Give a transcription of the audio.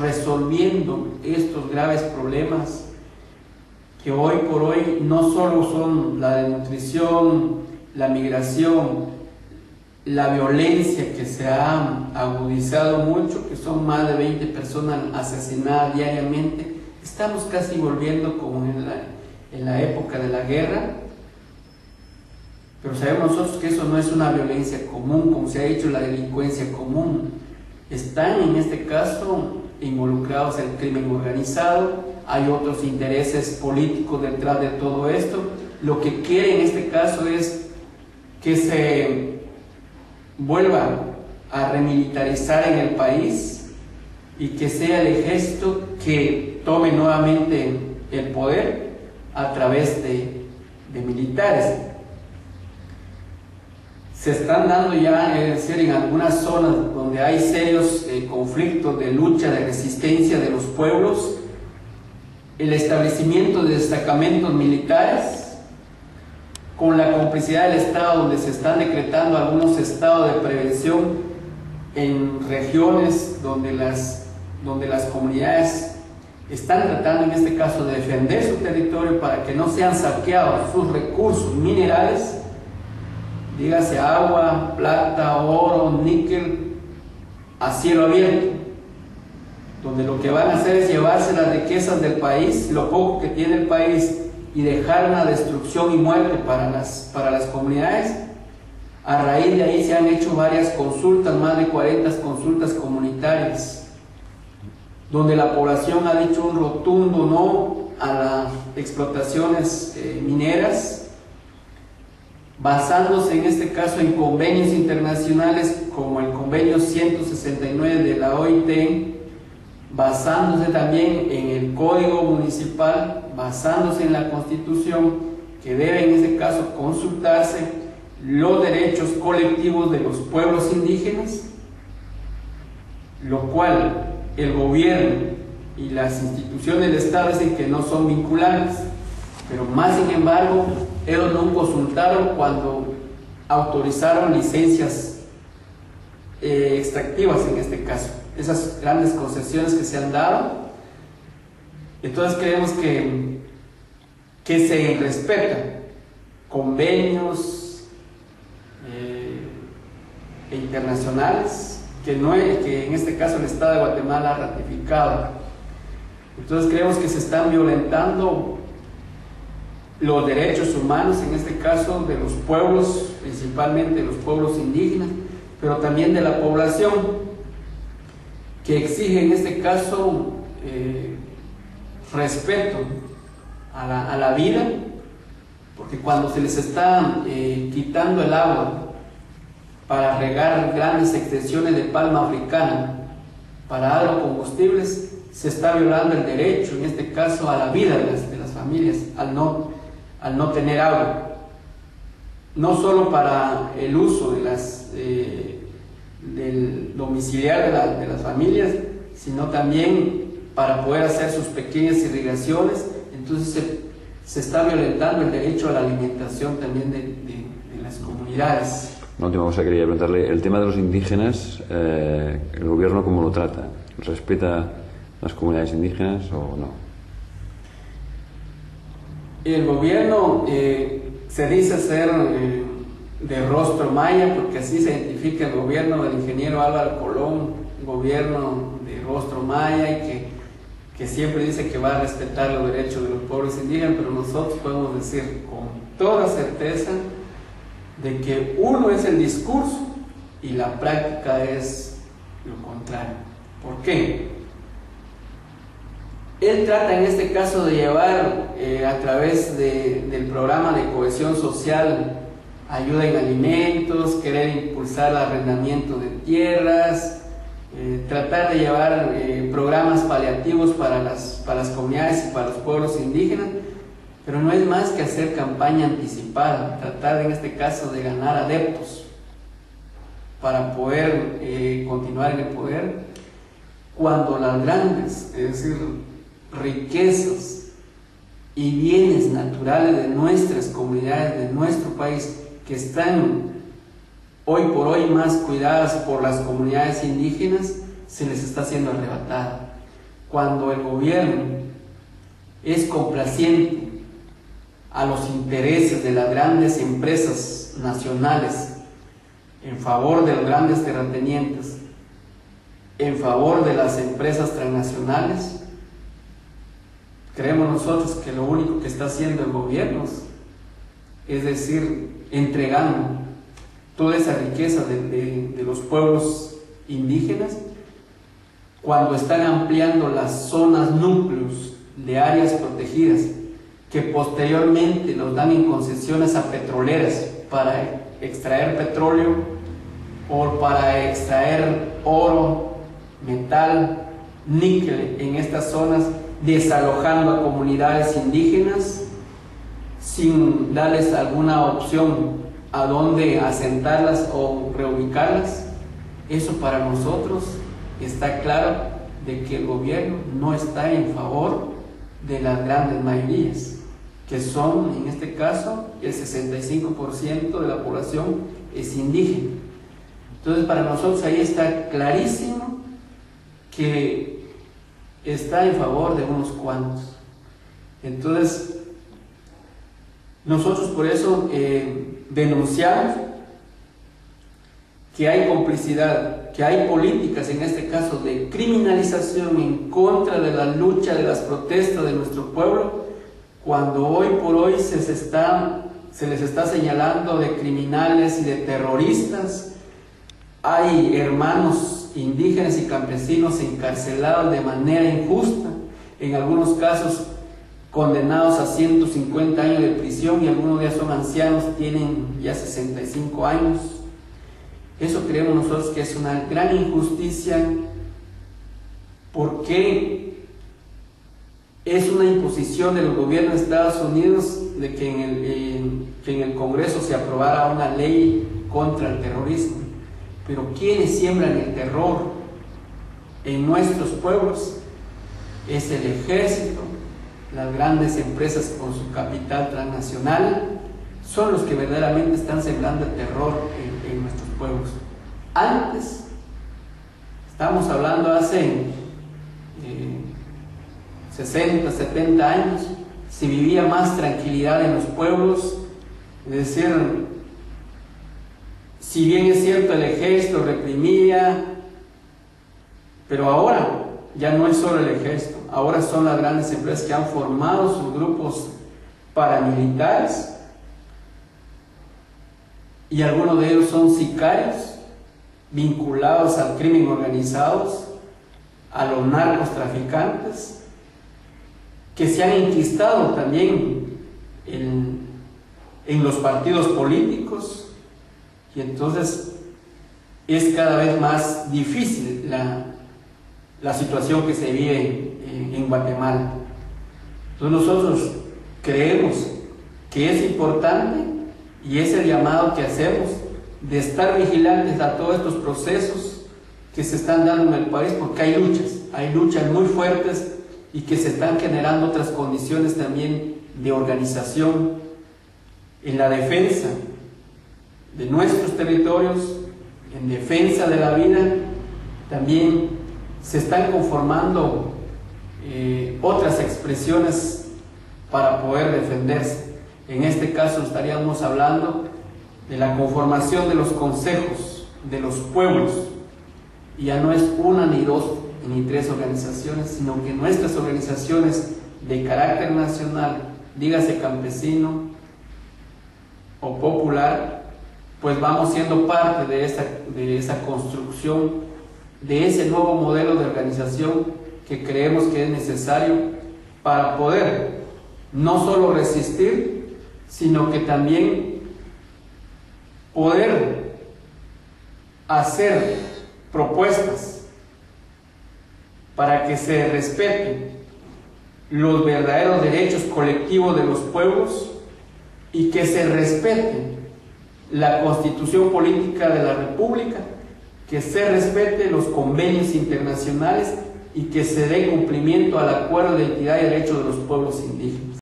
resolviendo estos graves problemas que hoy por hoy no solo son la desnutrición, la migración, la violencia que se ha agudizado mucho, que son más de 20 personas asesinadas diariamente. Estamos casi volviendo como en la época de la guerra, pero sabemos nosotros que eso no es una violencia común, como se ha dicho, la delincuencia común. Están en este caso involucrados el crimen organizado, hay otros intereses políticos detrás de todo esto. Lo que quiere en este caso es que se vuelva a remilitarizar en el país y que sea el ejército que tome nuevamente el poder a través de militares. Se están dando ya, es decir, en algunas zonas donde hay serios conflictos de lucha, de resistencia de los pueblos, el establecimiento de destacamentos militares con la complicidad del Estado, donde se están decretando algunos estados de prevención en regiones donde las comunidades están tratando en este caso de defender su territorio para que no sean saqueados sus recursos minerales, dígase agua, plata, oro, níquel, a cielo abierto, donde lo que van a hacer es llevarse las riquezas del país, lo poco que tiene el país, y dejar una destrucción y muerte para las comunidades. A raíz de ahí se han hecho varias consultas, más de 40 consultas comunitarias, donde la población ha dicho un rotundo no a las explotaciones mineras, basándose en este caso en convenios internacionales como el convenio 169 de la OIT, basándose también en el código municipal, basándose en la constitución, que debe en este caso consultarse los derechos colectivos de los pueblos indígenas, lo cual el gobierno y las instituciones del Estado dicen que no son vinculantes, pero más sin embargo ellos no consultaron cuando autorizaron licencias extractivas en este caso, esas grandes concesiones que se han dado. Entonces creemos que se respetan convenios internacionales que en este caso el Estado de Guatemala ha ratificado. Entonces creemos que se están violentando los derechos humanos, en este caso de los pueblos, principalmente de los pueblos indígenas, pero también de la población, que exige en este caso respeto a la vida, porque cuando se les está quitando el agua para regar grandes extensiones de palma africana para agrocombustibles, se está violando el derecho, en este caso, a la vida de las familias, al no tener agua, no solo para el uso del domiciliar de las familias, sino también para poder hacer sus pequeñas irrigaciones. Entonces se está violentando el derecho a la alimentación también de las comunidades. Una última cosa que quería preguntarle, el tema de los indígenas, ¿el gobierno cómo lo trata? ¿Respeta las comunidades indígenas o no? El gobierno se dice ser de rostro maya, porque así se identifica el gobierno del ingeniero Álvaro Colón, gobierno de rostro maya, y que siempre dice que va a respetar los derechos de los pueblos indígenas, pero nosotros podemos decir con toda certeza de que uno es el discurso y la práctica es lo contrario. ¿Por qué? Él trata en este caso de llevar a través del programa de cohesión social ayuda en alimentos, querer impulsar el arrendamiento de tierras, tratar de llevar programas paliativos para las comunidades y para los pueblos indígenas, pero no es más que hacer campaña anticipada, tratar en este caso de ganar adeptos para poder continuar en el poder, cuando las grandes, es decir, riquezas y bienes naturales de nuestras comunidades, de nuestro país, que están hoy por hoy más cuidadas por las comunidades indígenas, se les está siendo arrebatada. cuando el gobierno es complaciente a los intereses de las grandes empresas nacionales en favor de los grandes terratenientes, en favor de las empresas transnacionales, creemos nosotros que lo único que está haciendo el gobierno es decir, entregando toda esa riqueza de los pueblos indígenas, cuando están ampliando las zonas núcleos de áreas protegidas, que posteriormente los dan en concesiones a petroleras para extraer petróleo o para extraer oro, metal, níquel en estas zonas, desalojando a comunidades indígenas sin darles alguna opción a dónde asentarlas o reubicarlas. Eso para nosotros está claro de que el gobierno no está en favor de las grandes mayorías, que son, en este caso, el 65% de la población es indígena. Entonces, para nosotros ahí está clarísimo que está en favor de unos cuantos. Entonces, nosotros por eso denunciamos que hay complicidad, que hay políticas, en este caso, de criminalización en contra de la lucha, de las protestas de nuestro pueblo, cuando hoy por hoy se les está señalando de criminales y de terroristas. Hay hermanos indígenas y campesinos encarcelados de manera injusta, en algunos casos condenados a 150 años de prisión, y algunos ya son ancianos, tienen ya 65 años. Eso creemos nosotros que es una gran injusticia, porque es una imposición del gobierno de Estados Unidos de que en el Congreso se aprobara una ley contra el terrorismo. Pero ¿quiénes siembran el terror en nuestros pueblos? Es el ejército, las grandes empresas con su capital transnacional, son los que verdaderamente están sembrando el terror en nuestros pueblos. Antes, estamos hablando hace 60, 70 años, se vivía más tranquilidad en los pueblos. Es decir, si bien es cierto el ejército reprimía, pero ahora ya no es solo el ejército, ahora son las grandes empresas que han formado sus grupos paramilitares, y algunos de ellos son sicarios vinculados al crimen organizado, a los narcotraficantes, que se han enquistado también en los partidos políticos. Y entonces es cada vez más difícil la situación que se vive en Guatemala. Entonces nosotros creemos que es importante, y es el llamado que hacemos, de estar vigilantes a todos estos procesos que se están dando en el país, porque hay luchas muy fuertes, y que se están generando otras condiciones también de organización en la defensa de nuestros territorios, en defensa de la vida. También se están conformando otras expresiones para poder defenderse. En este caso estaríamos hablando de la conformación de los consejos de los pueblos, y ya no es una ni dos ni tres organizaciones, sino que nuestras organizaciones de carácter nacional, dígase campesino o popular, pues vamos siendo parte de esa construcción, de ese nuevo modelo de organización que creemos que es necesario para poder no solo resistir, sino que también poder hacer propuestas para que se respeten los verdaderos derechos colectivos de los pueblos, y que se respete la Constitución Política de la República, que se respete los convenios internacionales, y que se dé cumplimiento al Acuerdo de Identidad y Derechos de los Pueblos Indígenas.